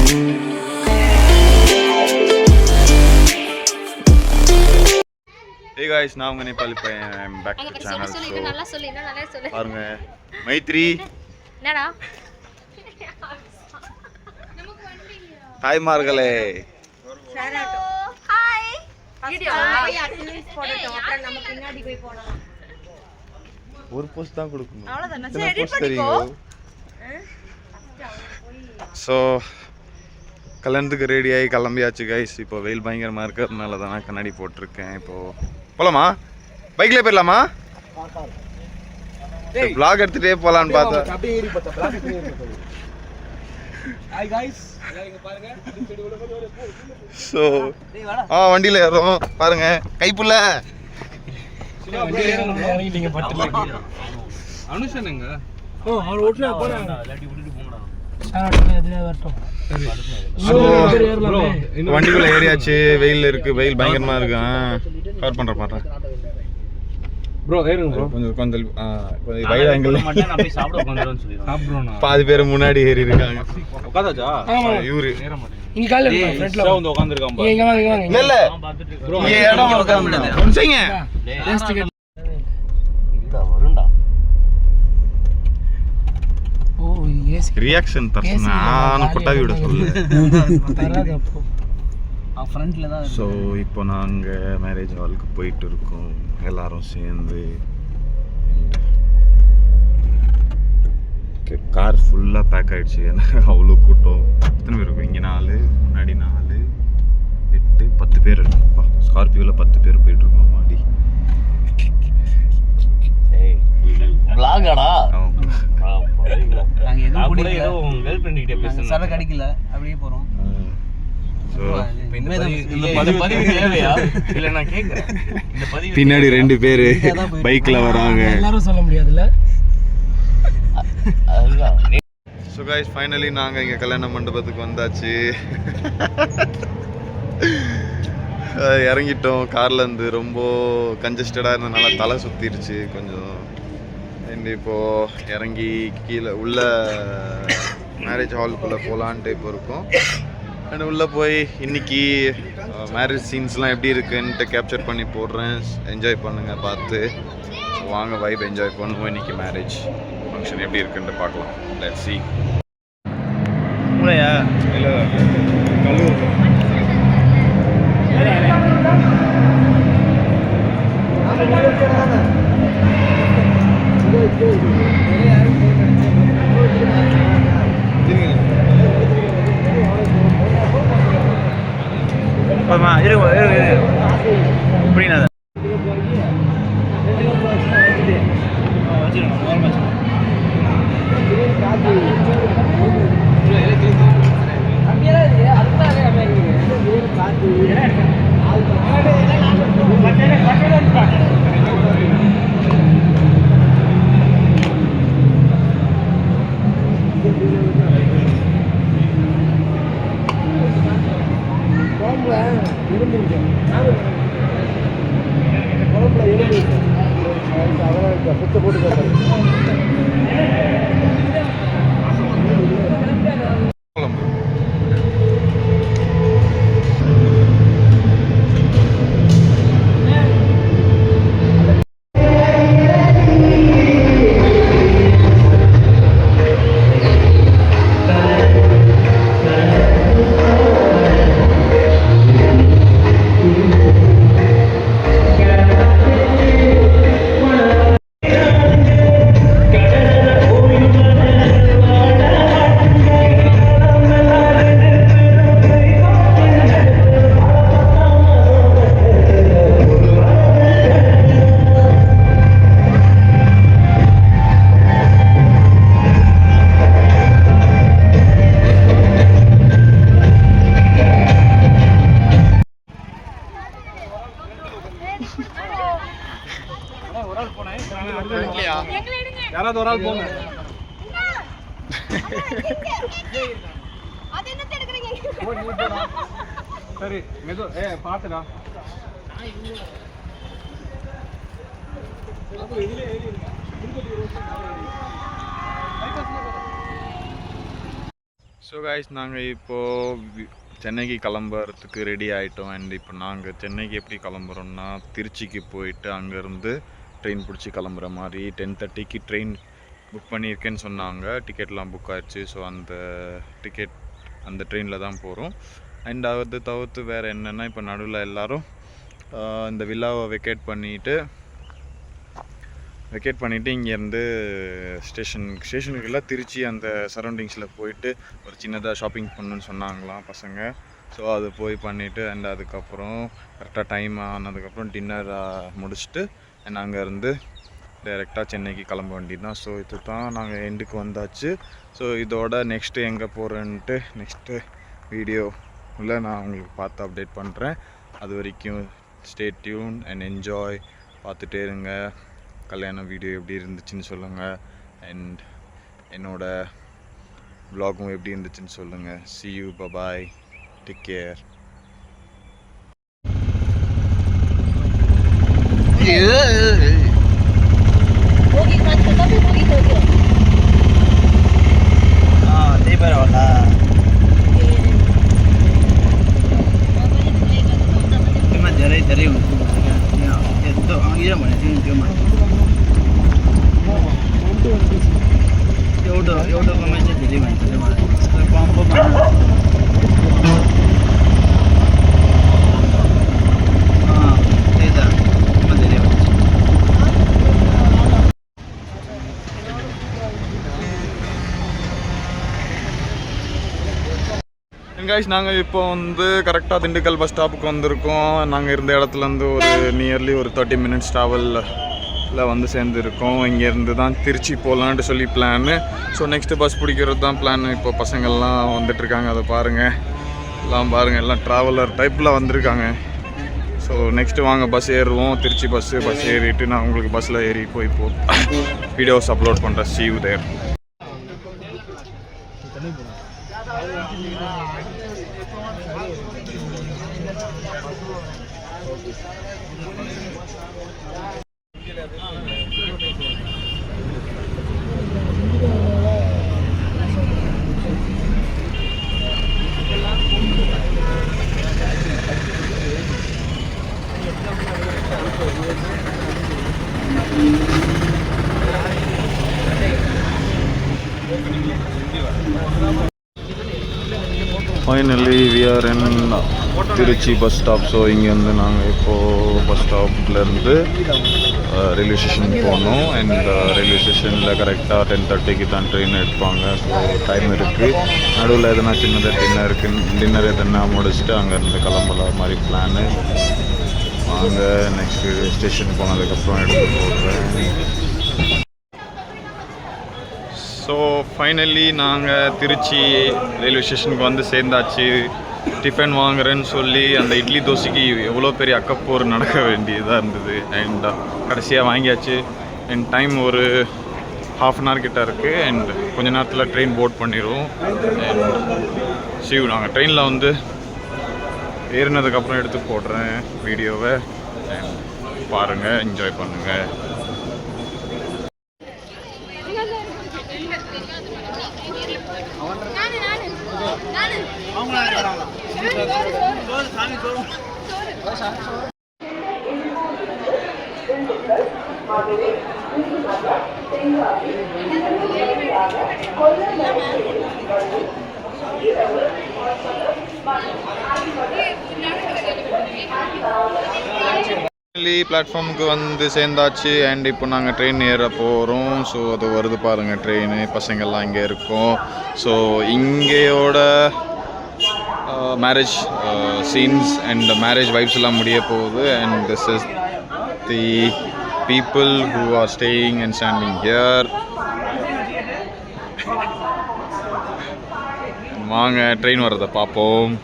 Hey guys, நான் உங்க நேபாளி பையன். I'm back to channel. So பாருங்க மைத்ரி என்னடா தாய்மார்களே ஹாய் வீடியோ போய் அட்லீஸ்ட் போடட்டும் அப்புறம் நம்ம பின்னாடி போய் போடலாம் ஒரு போஸ்ட் தான் கொடுக்கணும் அவ்வளவுதான் சரி எடிட் பண்ணிக்கோ ஸோ கல்யாணத்துக்கு ரெடி ஆகி கிளம்பியாச்சு கைஸ். இப்போ வெயில் பயங்கரமாக இருக்கிறதுனால தான் நான் கண்ணாடி போட்டிருக்கேன். இப்போது போகலாமா? பைக்லேயே போயிடலாமா? vlog எடுத்துகிட்டே போகலான்னு பார்த்தேன். ஸோ வண்டியில் ஏறும் பாருங்க கைப்புள்ள அனுஷன் எங்க வண்டிக்குள்ள ஏறியாச்சு. வெயில் இருக்கு, வெயில் பயங்கரமா இருக்கு. கவர் பண்ற பாரு ப்ரோ. ஏறுங்க ப்ரோ. கொஞ்சம் வைட் ஆங்கிள் மட்டும் நான் போய் சாப்பிட உட்கார்றேன்னு சொல்லிடுறேன். சாப்பிடுறோம். பாதி பேர் முன்னாடி ஏறி இருக்காங்க. உட்கார்ந்தாச்சா? இவரு இங்க கால்ல ஃப்ரண்ட்ல வந்து உட்கார்ந்திருக்கான் பாரு. இங்க வாங்க வாங்க. இல்ல ப்ரோ இங்க இடம் உட்கார்ந்தாங்க. கொஞ்சங்க இந்த வருண்டா. ஓ எஸ் ரியாக்ஷன் பர்சன் நான் கொட்டாவி விட சொல்லு. தராது அப்போ ஃப்ரண்ட்ல தான். ஸோ இப்போ நாங்க மேரேஜ் ஹாலுக்கு போயிட்டு இருக்கோம் எல்லாரும் சேர்ந்து. கார் ஃபுல்லாக பேக் ஆகிடுச்சு. ஏன்னா அவ்வளோ கூட்டம். எத்தனை பேர் இருக்கும் இங்கே? 4 முன்னாடி 4 8 10 பேர் இருக்குப்பா. ஸ்கார்பியோவில் 10 பேர் போயிட்டுருக்கோம். மாடி விளாகாடா நாங்க எதுவும் கூட ஏதோ கேர்ள் ஃப்ரெண்ட் கிட்ட பேசணும். சரக்கு அடிக்கல அப்படியே போறோம். பின்னாடி 2 பேரு பைக்ல வராங்க. எல்லாரும் சொல்ல முடியாதுல்ல. ஸோ கைஸ் ஃபைனலி நாங்கள் இங்கே கல்யாண மண்டபத்துக்கு வந்தாச்சு. இறங்கிட்டோம் கார்லேருந்து. ரொம்ப கன்ஜஸ்டடாக இருந்ததுனால தலை சுற்றிருச்சு கொஞ்சம். இப்போது இறங்கி கீழே உள்ள மேரேஜ் ஹாலுக்குள்ளே போகலான்ட்டு இப்போ இருக்கோம். அண்ட் உள்ளே போய் இன்னைக்கு மேரேஜ் சீன்ஸ்லாம் எப்படி இருக்குன்ட்டு கேப்சர் பண்ணி போடுறேன். என்ஜாய் பண்ணுங்கள் பார்த்து. வாங்க வைப் என்ஜாய் பண்ணுவோம். இன்னைக்கு மேரேஜ் ஃபங்க்ஷன் எப்படி இருக்குன்ட்டு பார்க்கலாம். Let's see. மூளையா இல்லை கல்லூர் புரியுது. யாராவது ஒரு ஆள் போங்க. சரி மெது பாத்துடா. ஸோ கைஸ் நாங்கள் இப்போது சென்னைக்கு கிளம்புறதுக்கு ரெடி ஆகிட்டோம். அண்ட் இப்போ நாங்கள் சென்னைக்கு எப்படி கிளம்புறோம்னா திருச்சிக்கு போயிட்டு அங்கேருந்து ட்ரெயின் பிடிச்சி கிளம்புற மாதிரி 10:30க்கு ட்ரெயின் புக் பண்ணியிருக்கேன்னு சொன்னாங்க. டிக்கெட்லாம் புக் ஆகிடுச்சு. ஸோ அந்த ட்ரெயினில் தான் போகிறோம். அண்ட் அது தவிர்த்து வேறு என்னென்னா இப்போ நடுவில் எல்லோரும் இந்த வில்லாவை வெக்கேட் பண்ணிவிட்டு இங்கேருந்து ஸ்டேஷனுக்கு எல்லாம் திருச்சி அந்த சரௌண்டிங்ஸில் போயிட்டு ஒரு சின்னதாக ஷாப்பிங் பண்ணணுன்னு சொன்னாங்களாம் பசங்க. ஸோ அது போய் பண்ணிவிட்டு அண்ட் அதுக்கப்புறம் கரெக்டாக டைம் ஆனதுக்கப்புறம் டின்னர் முடிச்சுட்டு அண்ட் அங்கேருந்து டைரெக்டாக சென்னைக்கு கிளம்ப வேண்டியது தான். ஸோ இது தான் நாங்கள் எண்டுக்கு வந்தாச்சு. ஸோ இதோட நெக்ஸ்ட்டு எங்கே போகிறேன்ட்டு நெக்ஸ்ட்டு வீடியோவில் நான் உங்களுக்கு பார்த்து அப்டேட் பண்ணுறேன். அது வரைக்கும் ஸ்டே டியூன் அண்ட் என்ஜாய். பார்த்துட்டே இருங்க. கல்யாண வீடியோ எப்படி இருந்துச்சுன்னு சொல்லுங்கள். அண்ட் என்னோடய vlogகும் எப்படி இருந்துச்சுன்னு சொல்லுங்கள். see you, bye bye, take care. Guys நாங்கள் இப்போ கரெக்டாக திண்டுக்கல் பஸ் ஸ்டாப்புக்கு வந்திருக்கோம். நாங்கள் இருந்த இடத்துலேருந்து ஒரு நியர்லி ஒரு 30 minutes ட்ராவலில் சேர்ந்துருக்கோம். இங்கேருந்து தான் திருச்சி போகலான்ட்டு சொல்லி பிளானு. ஸோ நெக்ஸ்ட்டு பஸ் பிடிக்கிறது தான் பிளான். இப்போ பசங்கள்லாம் வந்துட்டுருக்காங்க. அதை பாருங்கள், எல்லாம் ட்ராவலர் டைப்பில் வந்திருக்காங்க. ஸோ நெக்ஸ்ட்டு வாங்க பஸ் ஏறுவோம். திருச்சி பஸ் ஏறிட்டு நான் உங்களுக்கு பஸ்ஸில் ஏறி போய் வீடியோஸ் அப்லோட் பண்ணுறேன். see you there. Finally we are in Trichy bus stop. So இங்கேருந்து நாங்கள் இப்போது பஸ் ஸ்டாப்லேருந்து ரயில்வே ஸ்டேஷன் போனோம். அண்ட் ரயில்வே ஸ்டேஷனில் கரெக்டாக 10:30க்கு தான் ட்ரெயின் எடுப்பாங்க. ஸோ டைம் இருக்குது. நடுவில் எதனா சின்னதாக டின்னர் எதனா முடிச்சுட்டு அங்கேருந்து கிளம்பலாம் மாதிரி பிளானு. வாங்க நெக்ஸ்ட்டு ஸ்டேஷன் போனதுக்கப்புறம் எடுத்து போடுறேன். ஸோ ஃபைனலி நாங்கள் திருச்சி ரயில்வே ஸ்டேஷனுக்கு சேர்ந்தாச்சு. டிஃபன் வாங்குறேன்னு சொல்லி அந்த இட்லி தோசைக்கு எவ்வளோ பெரிய அக்கப்போர் நடக்க வேண்டியதாக இருந்தது. அண்ட் கடைசியாக வாங்கியாச்சு. அண்ட் டைம் ஒரு ½ hour கிட்ட இருக்குது. அண்ட் கொஞ்ச நேரத்தில் ட்ரெயின் போர்ட் பண்ணிடுவோம். அண்ட் நாங்கள் ட்ரெயினில் ஏறினதுக்கப்புறம் எடுத்து போடுறேன் வீடியோவை. அண்ட் பாருங்கள், என்ஜாய் பண்ணுங்கள். பிளாட்ஃபார்முக்கு சேர்ந்தாச்சு. அண்ட் இப்போ நாங்கள் ட்ரெயின் ஏற போகிறோம். ஸோ அது வருது பாருங்கள் ட்ரெயின். பசங்கள்லாம் இங்கே இருக்கோம். ஸோ இங்கேயோட marriage scenes and marriage vibes எல்லாம் முடிய போகுது. And this is the people who are staying and standing here. வாங்க ட்ரெயின் வர்றதை பார்ப்போம்.